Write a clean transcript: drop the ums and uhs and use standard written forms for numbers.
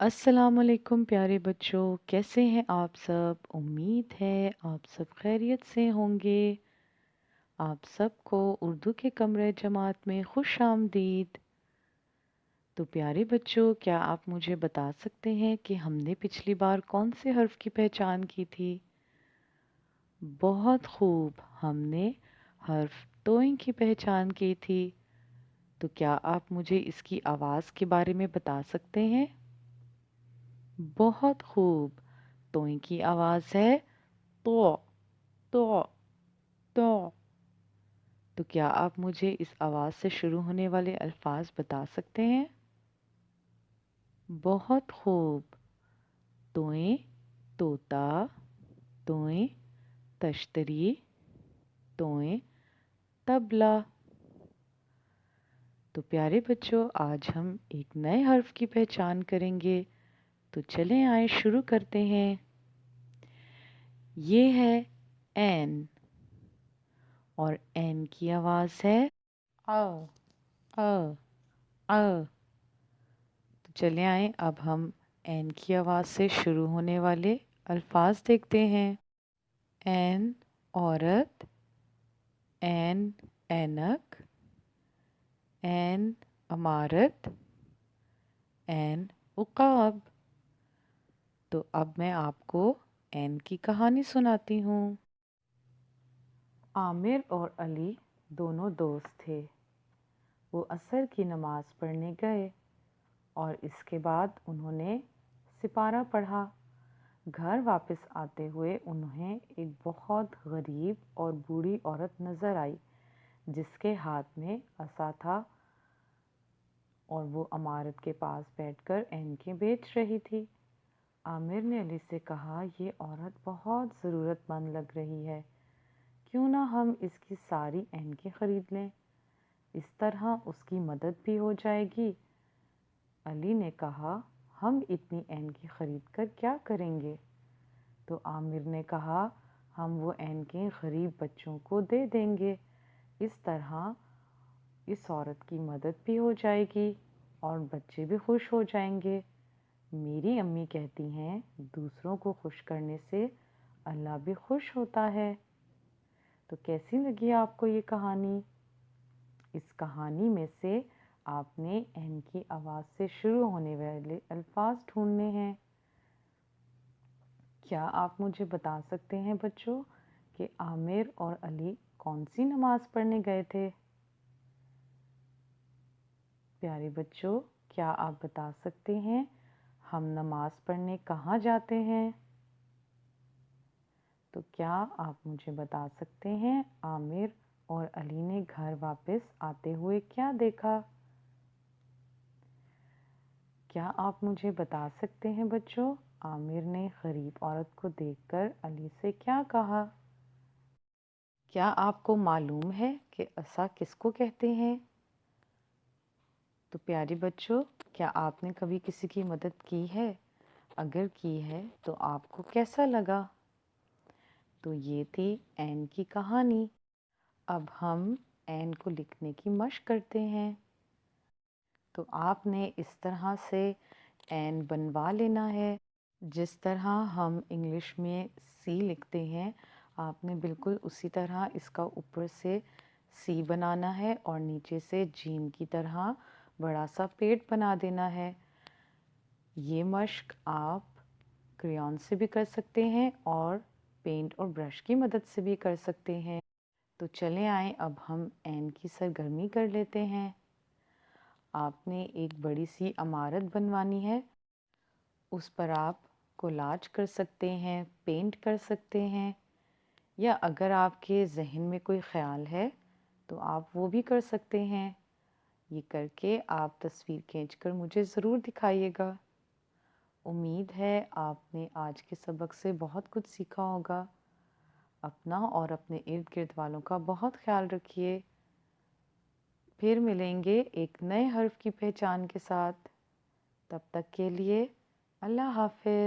अस्सलाम वालेकुम प्यारे बच्चों, कैसे हैं आप सब? उम्मीद है आप सब खैरियत से होंगे। आप सबको उर्दू के कमरे जमात में खुश आमदीद। तो प्यारे बच्चों, क्या आप मुझे बता सकते हैं कि हमने पिछली बार कौन से हर्फ की पहचान की थी? बहुत खूब, हमने हर्फ तोइन की पहचान की थी। तो क्या आप मुझे इसकी आवाज़ के बारे में बता सकते हैं? बहुत खूब, तोइन की आवाज़ है तो। तो तो तो क्या आप मुझे इस आवाज़ से शुरू होने वाले अल्फाज बता सकते हैं? बहुत खूब, तोएं, तोता, तोएं, तश्तरी, तोएं, तबला। तो प्यारे बच्चों, आज हम एक नए हर्फ की पहचान करेंगे। तो चलें आए शुरू करते हैं। ये है एन, और एन की आवाज़ है अ अ अ। तो चले आए, अब हम एन की आवाज़ से शुरू होने वाले अल्फाज देखते हैं। एन औरत, एन ऐनक, एन अमारत, एन उकाब। तो अब मैं आपको एन की कहानी सुनाती हूँ। आमिर और अली दोनों दोस्त थे। वो असर की नमाज़ पढ़ने गए और इसके बाद उन्होंने सिपारा पढ़ा। घर वापस आते हुए उन्हें एक बहुत गरीब और बूढ़ी औरत नज़र आई जिसके हाथ में असा था और वो अमारत के पास बैठकर ऐनकें बेच रही थी। आमिर ने अली से कहा, ये औरत बहुत ज़रूरतमंद लग रही है, क्यों ना हम इसकी सारी ऐनकें ख़रीद लें, इस तरह उसकी मदद भी हो जाएगी। अली ने कहा, हम इतनी ऐनकें ख़रीद कर क्या करेंगे? तो आमिर ने कहा, हम वो ऐनकें गरीब बच्चों को दे देंगे, इस तरह इस औरत की मदद भी हो जाएगी और बच्चे भी खुश हो जाएंगे। मेरी अम्मी कहती हैं, दूसरों को खुश करने से अल्लाह भी खुश होता है। तो कैसी लगी आपको ये कहानी? इस कहानी में से आपने एन की आवाज़ से शुरू होने वाले अल्फाज ढूंढने हैं। क्या आप मुझे बता सकते हैं बच्चों कि आमिर और अली कौन सी नमाज़ पढ़ने गए थे? प्यारे बच्चों, क्या आप बता सकते हैं हम नमाज़ पढ़ने कहाँ जाते हैं? तो क्या आप मुझे बता सकते हैं आमिर और अली ने घर वापस आते हुए क्या देखा? क्या आप मुझे बता सकते हैं बच्चों आमिर ने गरीब औरत को देखकर अली से क्या कहा? क्या आपको मालूम है कि असा किसको कहते हैं? तो प्यारे बच्चों, क्या आपने कभी किसी की मदद की है? अगर की है तो आपको कैसा लगा? तो ये थी एन की कहानी। अब हम एन को लिखने की मशक करते हैं। तो आपने इस तरह से एन बनवा लेना है, जिस तरह हम इंग्लिश में सी लिखते हैं, आपने बिल्कुल उसी तरह इसका ऊपर से सी बनाना है और नीचे से जीन की तरह बड़ा सा पेड़ बना देना है। ये मशक आप क्रेयॉन से भी कर सकते हैं और पेंट और ब्रश की मदद से भी कर सकते हैं। तो चलें आए, अब हम एन की सरगर्मी कर लेते हैं। आपने एक बड़ी सी इमारत बनवानी है, उस पर आप कोलाज कर सकते हैं, पेंट कर सकते हैं, या अगर आपके जहन में कोई ख्याल है तो आप वो भी कर सकते हैं। ये करके आप तस्वीर खींचकर मुझे ज़रूर दिखाइएगा। उम्मीद है आपने आज के सबक से बहुत कुछ सीखा होगा। अपना और अपने इर्द गिर्द वालों का बहुत ख्याल रखिए। फिर मिलेंगे एक नए हर्फ की पहचान के साथ। तब तक के लिए अल्लाह हाफ़िज़।